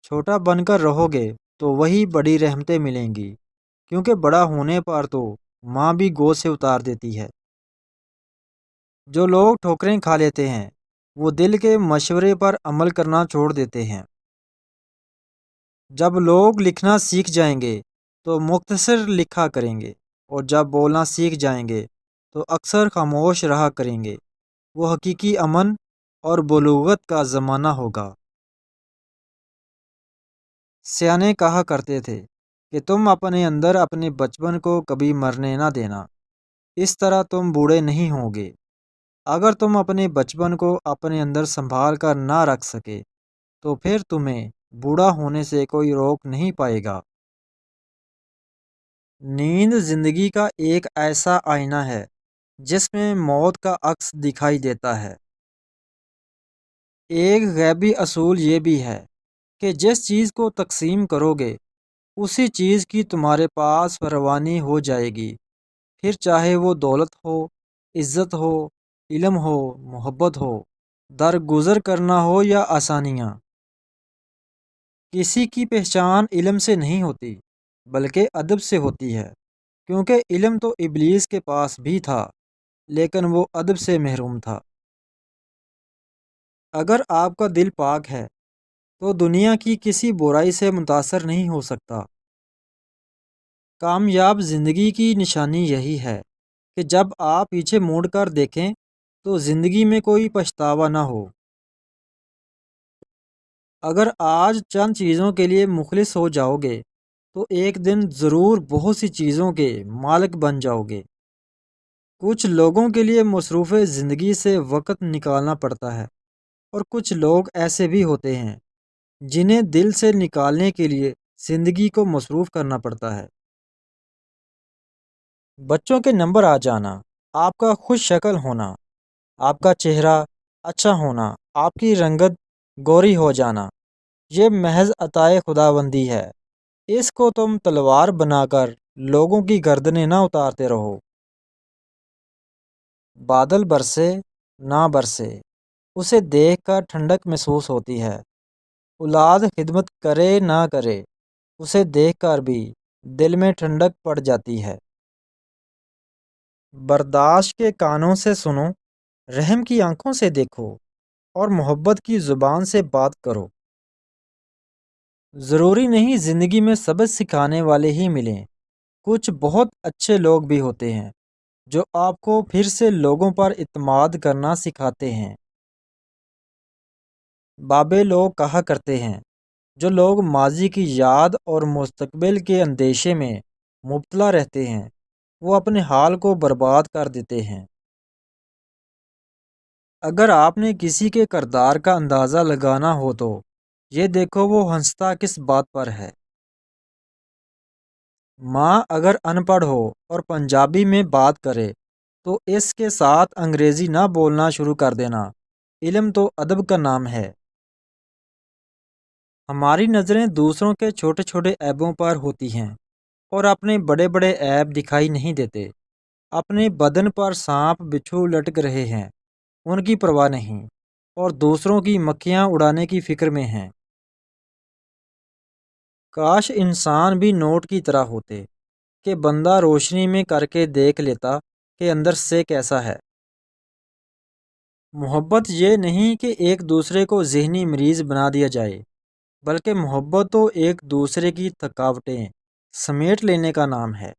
چھوٹا بن کر رہو گے تو وہی بڑی رحمتیں ملیں گی، کیونکہ بڑا ہونے پر تو ماں بھی گود سے اتار دیتی ہے۔ جو لوگ ٹھوکریں کھا لیتے ہیں وہ دل کے مشورے پر عمل کرنا چھوڑ دیتے ہیں۔ جب لوگ لکھنا سیکھ جائیں گے تو مختصر لکھا کریں گے، اور جب بولنا سیکھ جائیں گے تو اکثر خاموش رہا کریں گے۔ وہ حقیقی امن اور بلوغت کا زمانہ ہوگا۔ سیانے کہا کرتے تھے کہ تم اپنے اندر اپنے بچپن کو کبھی مرنے نہ دینا، اس طرح تم بوڑھے نہیں ہوں گے۔ اگر تم اپنے بچپن کو اپنے اندر سنبھال کر نہ رکھ سکے تو پھر تمہیں بوڑھا ہونے سے کوئی روک نہیں پائے گا۔ نیند زندگی کا ایک ایسا آئینہ ہے جس میں موت کا عکس دکھائی دیتا ہے۔ ایک غیبی اصول یہ بھی ہے کہ جس چیز کو تقسیم کرو گے اسی چیز کی تمہارے پاس فراوانی ہو جائے گی، پھر چاہے وہ دولت ہو، عزت ہو، علم ہو، محبت ہو، درگزر کرنا ہو یا آسانیاں۔ کسی کی پہچان علم سے نہیں ہوتی بلکہ ادب سے ہوتی ہے، کیونکہ علم تو ابلیس کے پاس بھی تھا لیکن وہ ادب سے محروم تھا۔ اگر آپ کا دل پاک ہے تو دنیا کی کسی برائی سے متاثر نہیں ہو سکتا۔ کامیاب زندگی کی نشانی یہی ہے کہ جب آپ پیچھے مڑ کر دیکھیں تو زندگی میں کوئی پچھتاوا نہ ہو۔ اگر آج چند چیزوں کے لیے مخلص ہو جاؤ گے تو ایک دن ضرور بہت سی چیزوں کے مالک بن جاؤ گے۔ کچھ لوگوں کے لیے مصروف زندگی سے وقت نکالنا پڑتا ہے، اور کچھ لوگ ایسے بھی ہوتے ہیں جنہیں دل سے نکالنے کے لیے زندگی کو مصروف کرنا پڑتا ہے۔ بچوں کے نمبر آ جانا، آپ کا خوش شکل ہونا، آپ کا چہرہ اچھا ہونا، آپ کی رنگت گوری ہو جانا، یہ محض عطائے خداوندی ہے۔ اس کو تم تلوار بنا کر لوگوں کی گردنیں نہ اتارتے رہو۔ بادل برسے نہ برسے اسے دیکھ کر ٹھنڈک محسوس ہوتی ہے۔ اولاد خدمت کرے نہ کرے اسے دیکھ کر بھی دل میں ٹھنڈک پڑ جاتی ہے۔ برداشت کے کانوں سے سنو، رحم کی آنکھوں سے دیکھو، اور محبت کی زبان سے بات کرو۔ ضروری نہیں زندگی میں سبق سکھانے والے ہی ملیں، کچھ بہت اچھے لوگ بھی ہوتے ہیں جو آپ کو پھر سے لوگوں پر اعتماد کرنا سکھاتے ہیں۔ بابے لوگ کہا کرتے ہیں جو لوگ ماضی کی یاد اور مستقبل کے اندیشے میں مبتلا رہتے ہیں وہ اپنے حال کو برباد کر دیتے ہیں۔ اگر آپ نے کسی کے کردار کا اندازہ لگانا ہو تو یہ دیکھو وہ ہنستا کس بات پر ہے۔ ماں اگر ان پڑھ ہو اور پنجابی میں بات کرے تو اس کے ساتھ انگریزی نہ بولنا شروع کر دینا، علم تو ادب کا نام ہے۔ ہماری نظریں دوسروں کے چھوٹے چھوٹے عیبوں پر ہوتی ہیں اور اپنے بڑے بڑے عیب دکھائی نہیں دیتے۔ اپنے بدن پر سانپ بچھو لٹک رہے ہیں، ان کی پرواہ نہیں، اور دوسروں کی مکھیاں اڑانے کی فکر میں ہیں۔ کاش انسان بھی نوٹ کی طرح ہوتے کہ بندہ روشنی میں کر کے دیکھ لیتا کہ اندر سے کیسا ہے۔ محبت یہ نہیں کہ ایک دوسرے کو ذہنی مریض بنا دیا جائے، بلکہ محبت تو ایک دوسرے کی تھکاوٹیں سمیٹ لینے کا نام ہے۔